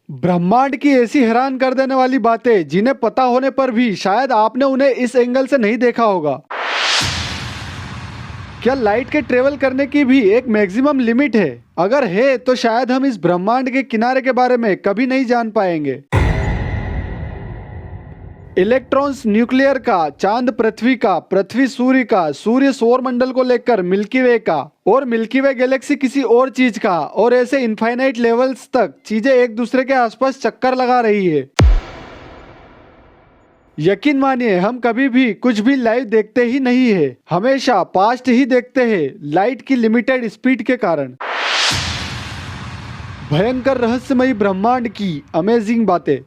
ब्रह्मांड की ऐसी हैरान कर देने वाली बातें जिन्हें पता होने पर भी शायद आपने उन्हें इस एंगल से नहीं देखा होगा। क्या लाइट के ट्रेवल करने की भी एक मैक्सिमम लिमिट है? अगर है तो शायद हम इस ब्रह्मांड के किनारे के बारे में कभी नहीं जान पाएंगे। इलेक्ट्रॉन्स न्यूक्लियर का, चांद पृथ्वी का, पृथ्वी सूर्य का, सूर्य सौर मंडल को लेकर मिल्की वे का, और मिल्की वे गैलेक्सी किसी और चीज का, और ऐसे इनफाइनाइट लेवल्स तक चीजें एक दूसरे के आसपास चक्कर लगा रही है। यकीन मानिए हम कभी भी कुछ भी लाइव देखते ही नहीं है, हमेशा पास्ट ही देखते हैं, लाइट की लिमिटेड स्पीड के कारण। भयंकर रहस्यमयी ब्रह्मांड की अमेजिंग बातें।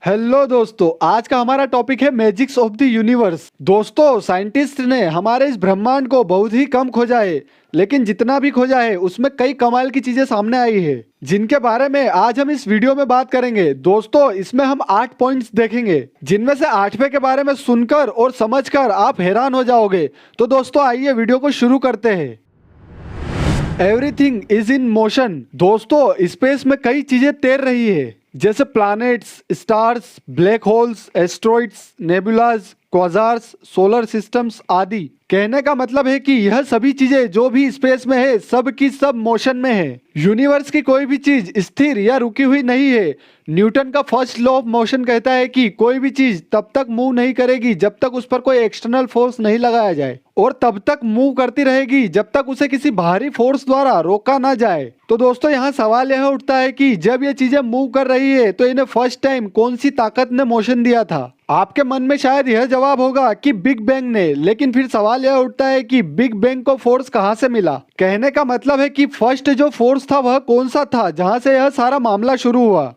हेलो दोस्तों, आज का हमारा टॉपिक है मैजिक्स ऑफ द यूनिवर्स। दोस्तों, साइंटिस्ट ने हमारे इस ब्रह्मांड को बहुत ही कम खोजा है, लेकिन जितना भी खोजा है उसमें कई कमाल की चीजें सामने आई है, जिनके बारे में आज हम इस वीडियो में बात करेंगे। दोस्तों, इसमें हम 8 पॉइंट्स देखेंगे, जिनमें से 8वें के बारे में सुनकर और समझकर आप हैरान हो जाओगे। तो दोस्तों आइए वीडियो को शुरू करते हैं। Everything is in motion. दोस्तों, स्पेस में कई चीजें तैर रही है, जैसे planets, stars, black holes, asteroids, nebulas, quasars, solar systems आदि। कहने का मतलब है कि यह सभी चीजें जो भी स्पेस में है, सब की सब मोशन में है। यूनिवर्स की कोई भी चीज स्थिर या रुकी हुई नहीं है। न्यूटन का फर्स्ट लॉ ऑफ मोशन कहता है कि कोई भी चीज तब तक मूव नहीं करेगी जब तक उस पर कोई एक्सटर्नल फोर्स नहीं लगाया जाए, और तब तक मूव करती रहेगी जब तक उसे किसी बाहरी फोर्स द्वारा रोका ना जाए। तो दोस्तों, यहाँ सवाल यह उठता है कि जब ये चीजें मूव कर रही है तो इन्हें फर्स्ट टाइम कौन सी ताकत ने मोशन दिया था? आपके मन में शायद यह जवाब होगा कि बिग बैंग ने, लेकिन फिर सवाल यह उठता है कि बिग बैंग को फोर्स कहां से मिला? कहने का मतलब है कि फर्स्ट जो फोर्स था वह कौन सा था जहां से यह सारा मामला शुरू हुआ?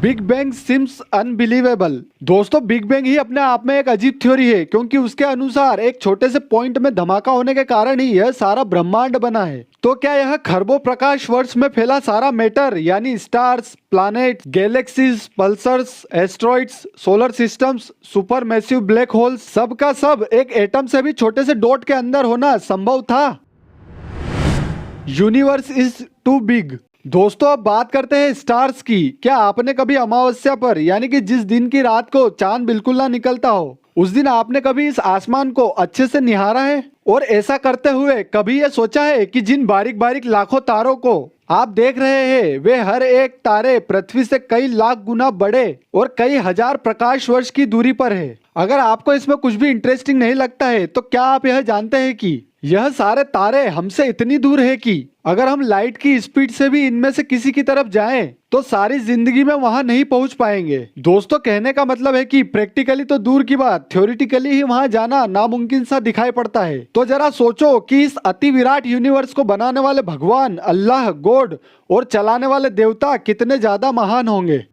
Big bang seems unbelievable. दोस्तों, बिग बैंग ही अपने आप में एक अजीब थ्योरी है, क्योंकि उसके अनुसार एक छोटे से पॉइंट में धमाका होने के कारण ही यह सारा ब्रह्मांड बना है। तो क्या यह खरबों प्रकाश वर्ष में फैला सारा मैटर, यानी stars, planet, galaxies, pulsars, asteroids, solar systems, super massive black holes, सब का सब एक एटम से भी छोटे से डॉट के अंदर होना संभव था? Universe is too big. दोस्तों, अब बात करते हैं स्टार्स की। क्या आपने कभी अमावस्या पर, यानी कि जिस दिन की रात को चांद बिल्कुल ना निकलता हो, उस दिन आपने कभी इस आसमान को अच्छे से निहारा है? और ऐसा करते हुए कभी ये सोचा है कि जिन बारीक बारीक लाखों तारों को आप देख रहे हैं, वे हर एक तारे पृथ्वी से कई लाख गुना बड़े और कई हजार प्रकाश वर्ष की दूरी पर है? अगर आपको इसमें कुछ भी इंटरेस्टिंग नहीं लगता है, तो क्या आप यह जानते हैं कि यह सारे तारे हमसे इतनी दूर है कि अगर हम लाइट की स्पीड से भी इनमें से किसी की तरफ जाएं, तो सारी जिंदगी में वहां नहीं पहुंच पाएंगे। दोस्तों, कहने का मतलब है कि प्रैक्टिकली तो दूर की बात, थ्योरेटिकली ही वहां जाना नामुमकिन सा दिखाई पड़ता है। तो जरा सोचो कि इस अति विराट यूनिवर्स को बनाने वाले भगवान, अल्लाह, गॉड और चलाने वाले देवता कितने ज्यादा महान होंगे।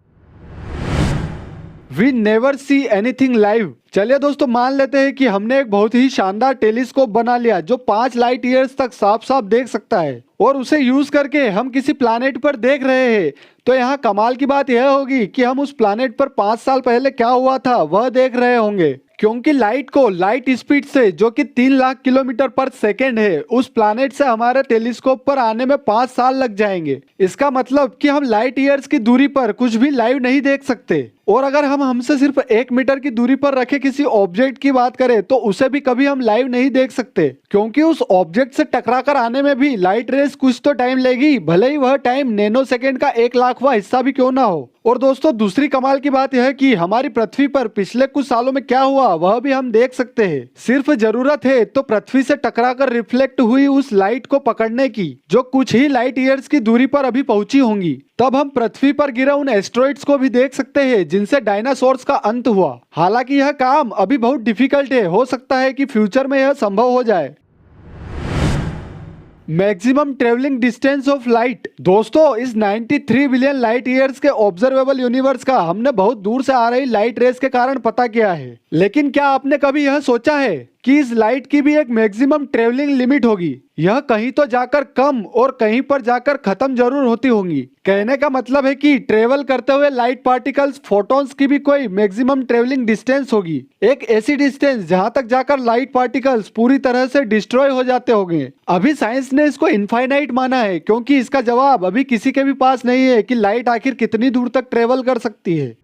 We never see anything live। चलिए दोस्तों, मान लेते हैं कि हमने एक बहुत ही शानदार टेलीस्कोप बना लिया जो 5 लाइट ईयर्स तक साफ साफ देख सकता है, और उसे यूज करके हम किसी प्लैनेट पर देख रहे हैं। तो यहाँ कमाल की बात यह होगी कि हम उस प्लैनेट पर 5 साल पहले क्या हुआ था वह देख रहे होंगे, क्योंकि लाइट को लाइट स्पीड से, जो कि 3 लाख किलोमीटर पर सेकेंड है, उस प्लैनेट से हमारे टेलीस्कोप पर आने में 5 साल लग जाएंगे। इसका मतलब कि हम लाइट ईयर्स की दूरी पर कुछ भी लाइव नहीं देख सकते। और अगर हम हमसे सिर्फ 1 मीटर की दूरी पर रखे किसी ऑब्जेक्ट की बात करें, तो उसे भी कभी हम लाइव नहीं देख सकते, क्योंकि उस ऑब्जेक्ट से टकरा कर आने में भी लाइट रेस कुछ तो टाइम लेगी, भले ही वह टाइम नैनो सेकेंड का 1,00,000वां हिस्सा भी क्यों ना हो। और दोस्तों, दूसरी कमाल की बात यह है कि हमारी पृथ्वी पर पिछले कुछ सालों में क्या हुआ वह भी हम देख सकते हैं। सिर्फ जरूरत है तो पृथ्वी से टकराकर रिफ्लेक्ट हुई उस लाइट को पकड़ने की, जो कुछ ही लाइट ईयर्स की दूरी पर अभी पहुंची होंगी। तब हम पृथ्वी पर गिरे उन एस्ट्रॉइड्स को भी देख सकते हैं जिनसे डायनासोर्स का अंत हुआ। हालांकि यह काम अभी बहुत डिफिकल्ट है, हो सकता है कि फ्यूचर में यह संभव हो जाए। Maximum travelling distance of light. दोस्तों, इस 93 बिलियन लाइट ईयर्स के ऑब्जर्वेबल यूनिवर्स का हमने बहुत दूर से आ रही लाइट रेस के कारण पता किया है, लेकिन क्या आपने कभी यह सोचा है कि इस लाइट की भी एक मैक्सिमम ट्रेवलिंग लिमिट होगी। यह कहीं तो जाकर कम और कहीं पर जाकर खत्म जरूर होती होंगी। कहने का मतलब है कि ट्रेवल करते हुए लाइट पार्टिकल्स फोटॉन्स की भी कोई मैक्सिमम ट्रेवलिंग डिस्टेंस होगी, एक ऐसी डिस्टेंस जहां तक जाकर लाइट पार्टिकल्स पूरी तरह से डिस्ट्रॉय हो जाते होंगे। अभी साइंस ने इसको इनफाइनाइट माना है, क्योंकि इसका जवाब अभी किसी के भी पास नहीं है कि लाइट आखिर कितनी दूर तक ट्रेवल कर सकती है।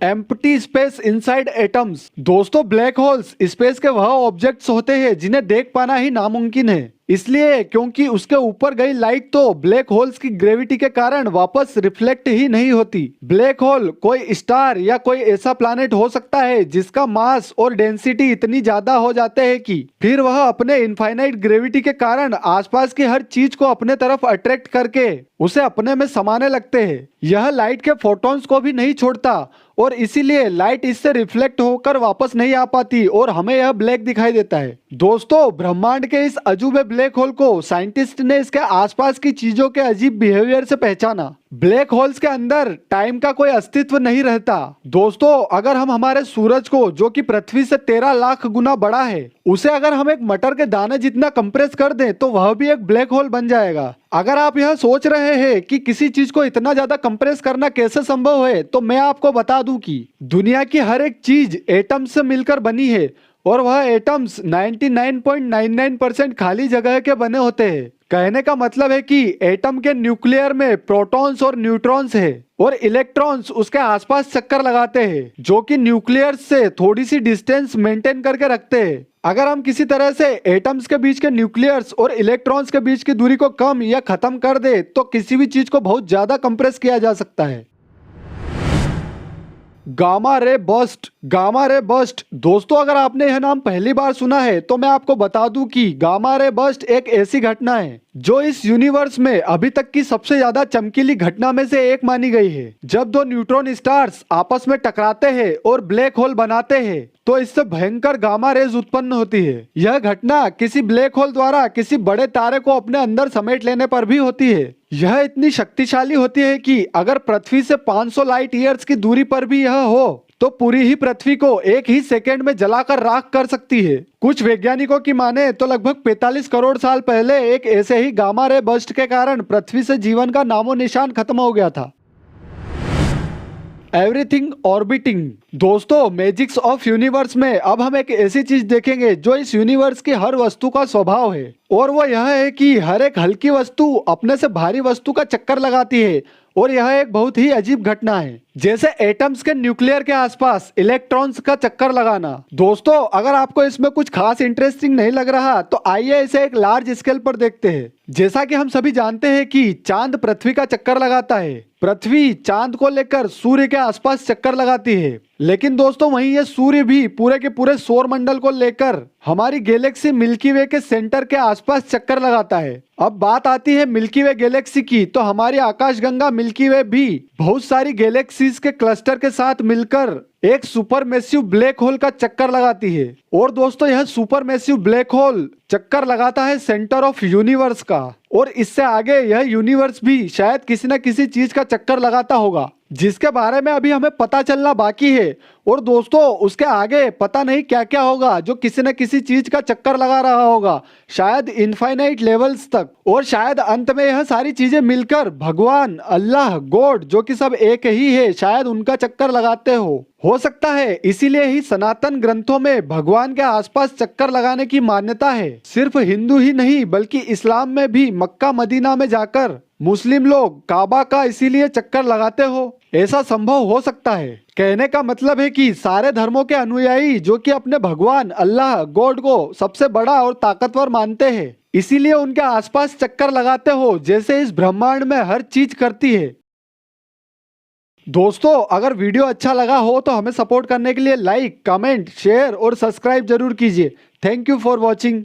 Empty space inside atoms. दोस्तों, ब्लैक होल्स स्पेस के वह ऑब्जेक्ट्स होते हैं जिन्हें देख पाना ही नामुमकिन है, इसलिए क्योंकि उसके ऊपर गई लाइट तो ब्लैक होल्स की ग्रेविटी के कारण वापस रिफ्लेक्ट ही नहीं होती। ब्लैक होल कोई स्टार या कोई ऐसा प्लैनेट हो सकता है जिसका मास और डेंसिटी इतनी ज्यादा हो जाते हैं कि फिर वह अपने इनफाइनाइट ग्रेविटी के कारण आसपास की हर चीज को अपने तरफ अट्रैक्ट करके उसे अपने में समाने लगते हैं। यह लाइट के फोटॉन्स को भी नहीं छोड़ता और इसीलिए लाइट इससे रिफ्लेक्ट होकर वापस नहीं आ पाती और हमें यह ब्लैक दिखाई देता है। दोस्तों, ब्रह्मांड के इस अजूबे ब्लैक होल को साइंटिस्ट ने इसके आसपास की चीजों के अजीब बिहेवियर से पहचाना। ब्लैक होल्स के अंदर टाइम का कोई अस्तित्व नहीं रहता। दोस्तों, अगर हम हमारे सूरज को, जो कि पृथ्वी से 13 लाख गुना बड़ा है, उसे अगर हम एक मटर के दाने जितना कंप्रेस कर दें तो वह भी एक ब्लैक होल बन जाएगा। अगर आप यह सोच रहे हैं कि किसी चीज को इतना ज्यादा कंप्रेस करना कैसे संभव है, तो मैं आपको बता दूं कि दुनिया की हर एक चीज एटम से मिलकर बनी है और वह एटम्स 99.99% खाली जगह के बने होते हैं। कहने का मतलब है कि एटम के न्यूक्लियर में प्रोटॉन्स और न्यूट्रॉन्स है और इलेक्ट्रॉन्स उसके आसपास चक्कर लगाते हैं, जो कि न्यूक्लियर से थोड़ी सी डिस्टेंस मेंटेन करके रखते हैं। अगर हम किसी तरह से एटम्स के बीच के न्यूक्लियर्स और इलेक्ट्रॉन्स के बीच की दूरी को कम या खत्म कर दे तो किसी भी चीज को बहुत ज्यादा कंप्रेस किया जा सकता है। Gamma ray burst. Gamma ray burst. दोस्तों, अगर आपने यह नाम पहली बार सुना है तो मैं आपको बता दूं कि गामा रे बर्स्ट एक ऐसी घटना है जो इस यूनिवर्स में अभी तक की सबसे ज्यादा चमकीली घटना में से एक मानी गई है। जब दो न्यूट्रॉन स्टार्स आपस में टकराते हैं और ब्लैक होल बनाते हैं तो इससे भयंकर गामा रेज उत्पन्न होती है। यह घटना किसी ब्लैक होल द्वारा किसी बड़े तारे को अपने अंदर समेट लेने पर भी होती है। यह इतनी शक्तिशाली होती है कि अगर पृथ्वी से 500 लाइट ईयर्स की दूरी पर भी यह हो तो पूरी ही पृथ्वी को एक ही सेकेंड में जलाकर राख कर सकती है। कुछ वैज्ञानिकों की माने तो लगभग 45 करोड़ साल पहले एक ऐसे ही गामा रे बर्स्ट के कारण पृथ्वी से जीवन का नामो निशान खत्म हो गया था। Everything orbiting. दोस्तों, मैजिक्स ऑफ यूनिवर्स में अब हम एक ऐसी चीज देखेंगे जो इस यूनिवर्स की हर वस्तु का स्वभाव है, और वो यह है कि हर एक हल्की वस्तु अपने से भारी वस्तु का चक्कर लगाती है। और यह एक बहुत ही अजीब घटना है, जैसे एटम्स के न्यूक्लियर के आसपास इलेक्ट्रॉन्स का चक्कर लगाना। दोस्तों, अगर आपको इसमें कुछ खास इंटरेस्टिंग नहीं लग रहा तो आइए इसे एक लार्ज स्केल पर देखते हैं। जैसा कि हम सभी जानते हैं कि चांद पृथ्वी का चक्कर लगाता है, पृथ्वी चांद को लेकर सूर्य के आसपास चक्कर लगाती है, लेकिन दोस्तों वहीं ये सूर्य भी पूरे के पूरे सौर मंडल को लेकर हमारी गैलेक्सी मिल्की वे के सेंटर के आसपास चक्कर लगाता है। अब बात आती है मिल्की वे गैलेक्सी की, तो हमारी आकाशगंगा मिल्की वे भी बहुत सारी गैलेक्सीज के क्लस्टर के साथ मिलकर एक सुपरमैसिव ब्लैक होल का चक्कर लगाती है। और दोस्तों, यह सुपरमैसिव ब्लैक होल चक्कर लगाता है सेंटर ऑफ यूनिवर्स का, और इससे आगे यह यूनिवर्स भी शायद किसी न किसी चीज का चक्कर लगाता होगा, जिसके बारे में अभी हमें पता चलना बाकी है। और दोस्तों, उसके आगे पता नहीं क्या क्या होगा जो किसी न किसी चीज का चक्कर लगा रहा होगा, शायद इनफाइनाइट लेवल्स तक, और शायद अंत में यह सारी चीजें मिलकर भगवान, अल्लाह, गॉड, जो कि सब एक ही है, शायद उनका चक्कर लगाते हो सकता है। इसीलिए ही सनातन ग्रंथों में भगवान के आसपास चक्कर लगाने की मान्यता है। सिर्फ हिंदू ही नहीं बल्कि इस्लाम में भी मक्का मदीना में जाकर मुस्लिम लोग काबा का इसीलिए चक्कर लगाते हो। ऐसा संभव हो सकता है। कहने का मतलब है कि सारे धर्मों के अनुयायी जो कि अपने भगवान, अल्लाह, गॉड को सबसे बड़ा और ताकतवर मानते हैं, इसीलिए उनके आसपास चक्कर लगाते हो, जैसे इस ब्रह्मांड में हर चीज करती है। दोस्तों, अगर वीडियो अच्छा लगा हो तो हमें सपोर्ट करने के लिए लाइक, कमेंट, शेयर और सब्सक्राइब जरूर कीजिए। Thank you for watching.